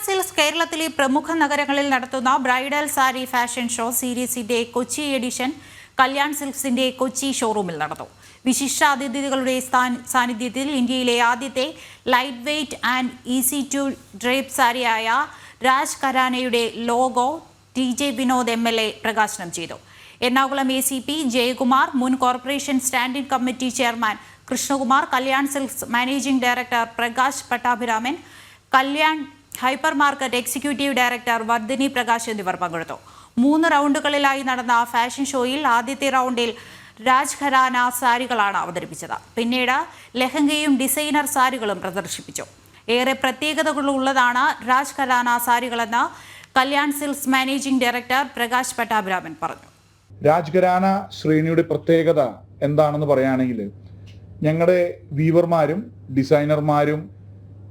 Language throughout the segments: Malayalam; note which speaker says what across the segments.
Speaker 1: സിൽക്സ് കേരളത്തിലെ പ്രമുഖ നഗരങ്ങളിൽ നടത്തുന്ന ബ്രൈഡൽ സാരി ഫാഷൻ ഷോ സീരീസിന്റെ കൊച്ചി എഡിഷൻ കല്യാൺ സിൽക്സിന്റെ കൊച്ചി ഷോറൂമിൽ നടന്നു. വിശിഷ്ടാതിഥികളുടെ സാന്നിധ്യത്തിൽ ഇന്ത്യയിലെ ആദ്യത്തെ lightweight and easy to drape സാരിയായ രാജ് ഖരാനയുടെ ലോഗോ TJ വിനോദ് MLA പ്രകാശനം ചെയ്തു. എറണാകുളം ACP ജയകുമാർ, മുൻ corporation standing committee chairman Krishnakumar, Kalyan silks managing director Prakash Pattabhiraman, Kalyan hypermarket executive director Vardhini Prakash എന്നിവർ പങ്കെടുത്തു. 3 റൗണ്ടുകളിലായി നടന്ന ഫാഷൻ ഷോയിൽ ആദ്യത്തെ റൗണ്ടിൽ രാജ് ഖരാന സാരികളാണ് അവതരിപ്പിച്ചത്. പിന്നീട് ലെഹങ്കയും ഡിസൈനർ സാരികളും പ്രദർശിപ്പിച്ചു. ഏറെ പ്രത്യേകതകളുള്ളതാണ് രാജ് ഖരാന സാരികളെന്ന് Kalyan silks managing director Prakash Pattabhiraman പറഞ്ഞു.
Speaker 2: രാജ് ഖരാന ശ്രേണിയുടെ പ്രത്യേകത എന്താണെന്ന് പറയുകയാണെങ്കിൽ, ഞങ്ങളുടെ വീവർമാരും ഡിസൈനർമാരും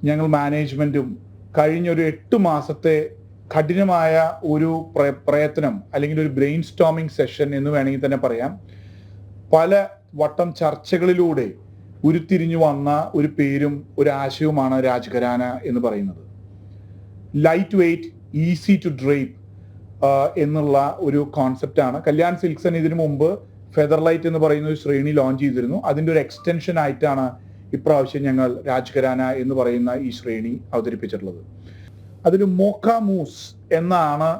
Speaker 2: ഞങ്ങൾ മാനേജ്മെൻറ്റും കഴിഞ്ഞൊരു 8 മാസത്തെ കഠിനമായ ഒരു പ്രയത്നം അല്ലെങ്കിൽ ഒരു ബ്രെയിൻ സ്റ്റോമിംഗ് സെഷൻ എന്ന് വേണമെങ്കിൽ തന്നെ പറയാം. പല വട്ടം ചർച്ചകളിലൂടെ ഉരുത്തിരിഞ്ഞു വന്ന ഒരു പേരും ഒരു ആശയവുമാണ് രാജ് ഖരാന എന്ന് പറയുന്നത്. Light weight, easy to drape എന്നുള്ള ഒരു കോൺസെപ്റ്റാണ്. കല്യാൺ സിൽക്സൺ ഇതിനു മുമ്പ് ഫെദർ ലൈറ്റ് എന്ന് പറയുന്ന ഒരു ശ്രേണി ലോഞ്ച് ചെയ്തിരുന്നു. അതിൻ്റെ ഒരു എക്സ്റ്റൻഷൻ ആയിട്ടാണ് ഇപ്രാവശ്യം ഞങ്ങൾ രാജ് ഖരാന എന്ന് പറയുന്ന ഈ ശ്രേണി അവതരിപ്പിച്ചിട്ടുള്ളത്. അതിൽ മോക്ക മൂസ് എന്നാണ്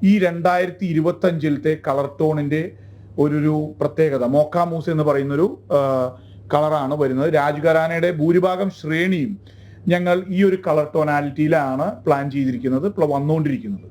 Speaker 2: ഈ 2025 കളർ ടോണിന്റെ ഒരു പ്രത്യേകത. മോക്ക മൂസ് എന്ന് പറയുന്നൊരു കളറാണ് വരുന്നത്. രാജ് ഖരാനയുടെ ഭൂരിഭാഗം ശ്രേണിയും ഞങ്ങൾ ഈ ഒരു കളർ ടോണാലിറ്റിയിലാണ് പ്ലാൻ ചെയ്തിരിക്കുന്നത്, വന്നുകൊണ്ടിരിക്കുന്നത്.